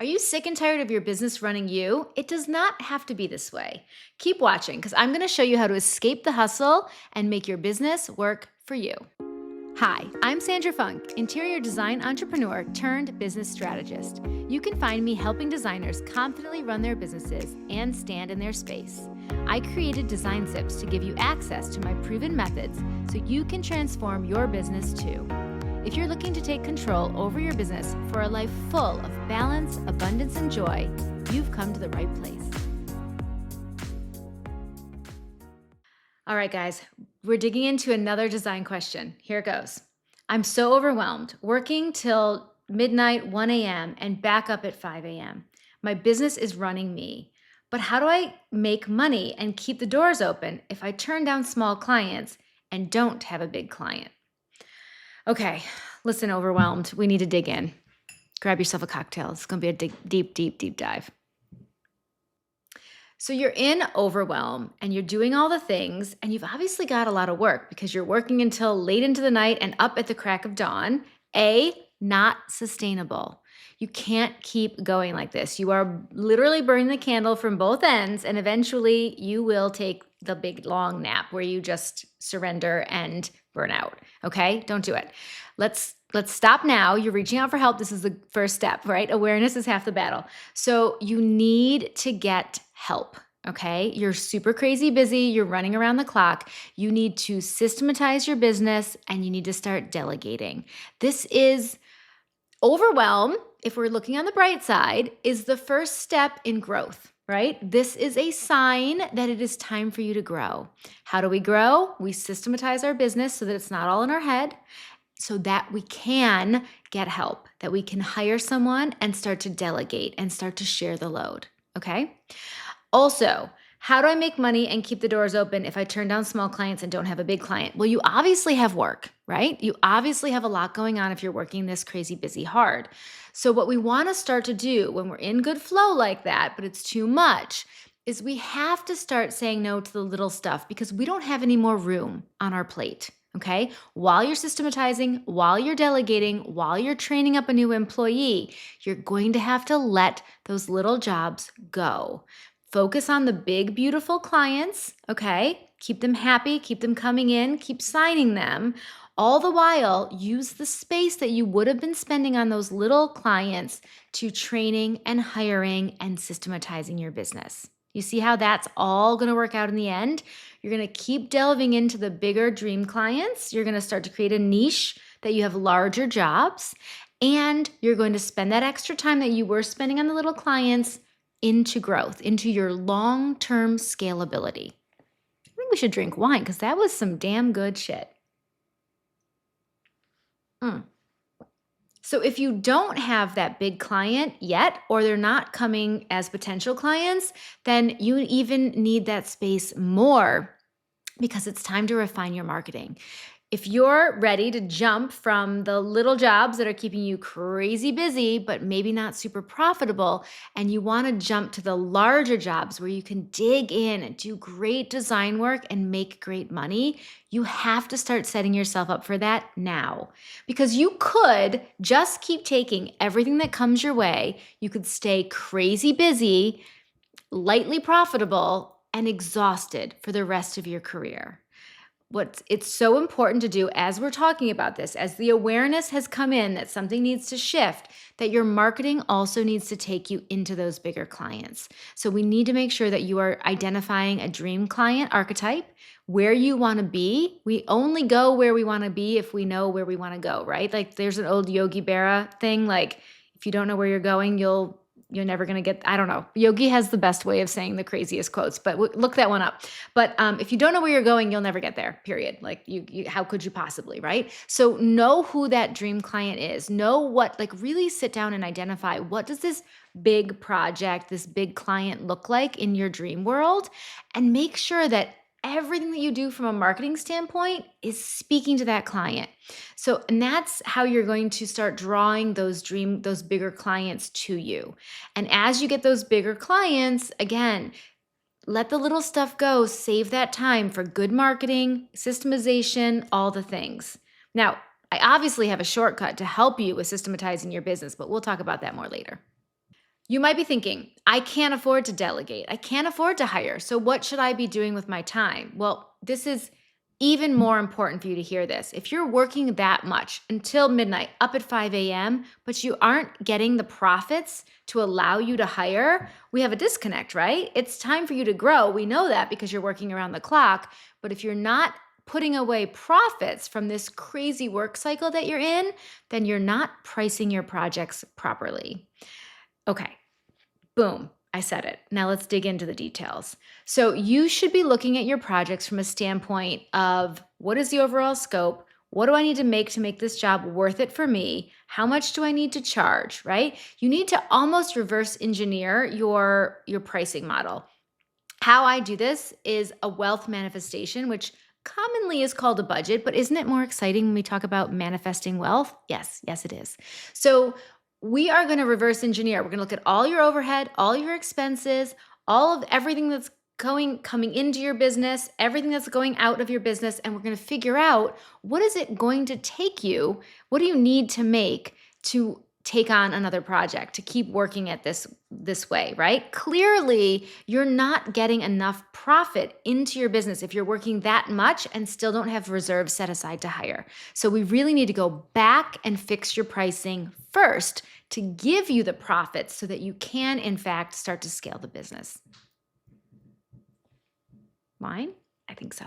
Are you sick and tired of your business running you? It does not have to be this way. Keep watching because I'm going to show you how to escape the hustle and make your business work for you. Hi, I'm Sandra Funk, interior design entrepreneur turned business strategist. You can find me helping designers confidently run their businesses and stand in their space. I created Design Zips to give you access to my proven methods so you can transform your business too. If you're looking to take control over your business for a life full of balance, abundance, and joy, you've come to the right place. All right, guys, we're digging into another design question. Here it goes. I'm so overwhelmed, working till midnight, 1 a.m., and back up at 5 a.m. My business is running me. But how do I make money and keep the doors open if I turn down small clients and don't have a big client? Okay, listen, overwhelmed. We need to dig in. Grab yourself a cocktail. It's going to be a deep dive. So you're in overwhelm and you're doing all the things, and you've obviously got a lot of work because you're working until late into the night and up at the crack of dawn. Not sustainable. You can't keep going like this. You are literally burning the candle from both ends, and eventually you will take the big long nap where you just surrender and burn out. Okay? Don't do it. Let's stop now. You're reaching out for help. This is the first step, right? Awareness is half the battle. So you need to get help. Okay. You're super crazy busy. You're running around the clock. You need to systematize your business and you need to start delegating. This is overwhelm. If we're looking on the bright side, is the first step in growth, right? This is a sign that it is time for you to grow. How do we grow? We systematize our business so that it's not all in our head, so that we can get help, that we can hire someone and start to delegate and start to share the load. Okay. Also, how do I make money and keep the doors open if I turn down small clients and don't have a big client? Well, you obviously have work, right? You obviously have a lot going on if you're working this crazy busy hard. So what we want to start to do when we're in good flow like that, but it's too much, is we have to start saying no to the little stuff because we don't have any more room on our plate. Okay. While you're systematizing, while you're delegating, while you're training up a new employee, you're going to have to let those little jobs go. Focus on the big, beautiful clients, okay? Keep them happy, keep them coming in, keep signing them. All the while, use the space that you would have been spending on those little clients to training and hiring and systematizing your business. You see how that's all going to work out in the end? You're going to keep delving into the bigger dream clients. You're going to start to create a niche that you have larger jobs, and you're going to spend that extra time that you were spending on the little clients into growth, into your long-term scalability. I think we should drink wine because that was some damn good shit. So if you don't have that big client yet, or they're not coming as potential clients, then you even need that space more because it's time to refine your marketing. If you're ready to jump from the little jobs that are keeping you crazy busy, but maybe not super profitable, and you want to jump to the larger jobs where you can dig in and do great design work and make great money, you have to start setting yourself up for that now. Because you could just keep taking everything that comes your way. You could stay crazy busy, lightly profitable, and exhausted for the rest of your career. It's so important to do as we're talking about this, as the awareness has come in that something needs to shift, that your marketing also needs to take you into those bigger clients. So we need to make sure that you are identifying a dream client archetype, where you want to be. We only go where we want to be if we know where we want to go, right? Like there's an old Yogi Berra thing, like if you don't know where you're going, you're never going to get, I don't know. Yogi has the best way of saying the craziest quotes, but look that one up. But if you don't know where you're going, you'll never get there, period. Like how could you possibly, right? So know who that dream client is. Know really sit down and identify, what does this big project, this big client look like in your dream world? And make sure that everything that you do from a marketing standpoint is speaking to that client. And that's how you're going to start drawing those bigger clients to you. And as you get those bigger clients, again, let the little stuff go, save that time for good marketing, systemization, all the things. Now, I obviously have a shortcut to help you with systematizing your business, but we'll talk about that more later. You might be thinking, I can't afford to delegate. I can't afford to hire. So what should I be doing with my time? Well, this is even more important for you to hear this. If you're working that much until midnight, up at 5 a.m., but you aren't getting the profits to allow you to hire, we have a disconnect, right? It's time for you to grow. We know that because you're working around the clock. But if you're not putting away profits from this crazy work cycle that you're in, then you're not pricing your projects properly. Okay. Boom, I said it. Now let's dig into the details. So you should be looking at your projects from a standpoint of what is the overall scope? What do I need to make this job worth it for me? How much do I need to charge, right? You need to almost reverse engineer your pricing model. How I do this is a wealth manifestation, which commonly is called a budget, but isn't it more exciting when we talk about manifesting wealth? Yes, it is. So we are going to reverse engineer. We're going to look at all your overhead, all your expenses, all of everything that's coming into your business, everything that's going out of your business, and we're going to figure out what is it going to take you? What do you need to make to take on another project, to keep working at this way, right? Clearly, you're not getting enough profit into your business if you're working that much and still don't have reserves set aside to hire. So we really need to go back and fix your pricing first to give you the profits so that you can, in fact, start to scale the business. Line? I think so.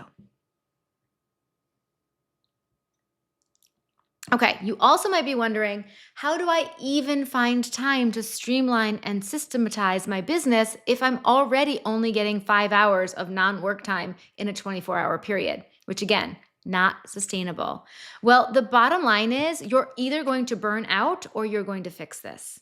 Okay, you also might be wondering, how do I even find time to streamline and systematize my business if I'm already only getting 5 hours of non-work time in a 24-hour period, which again, not sustainable. Well, the bottom line is you're either going to burn out or you're going to fix this.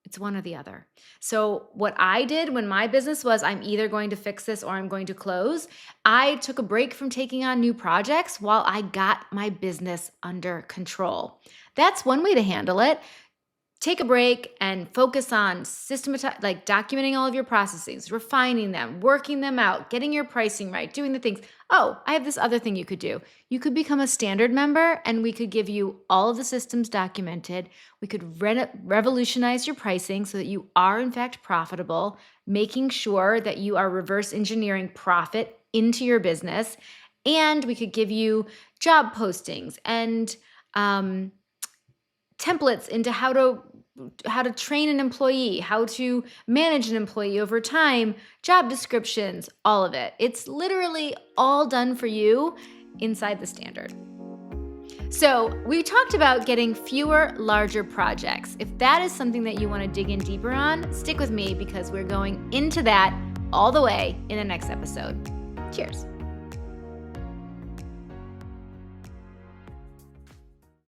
It's one or the other. So what I did when my business was, I'm either going to fix this or I'm going to close, I took a break from taking on new projects while I got my business under control. That's one way to handle it. Take a break and focus on documenting all of your processes, refining them, working them out, getting your pricing right, doing the things. Oh, I have this other thing you could do. You could become a standard member and we could give you all of the systems documented. We could revolutionize your pricing so that you are in fact profitable, making sure that you are reverse engineering profit into your business. And we could give you job postings and templates into how to train an employee, how to manage an employee over time, job descriptions, all of it. It's literally all done for you inside the standard. So we talked about getting fewer, larger projects. If that is something that you want to dig in deeper on, stick with me because we're going into that all the way in the next episode. Cheers.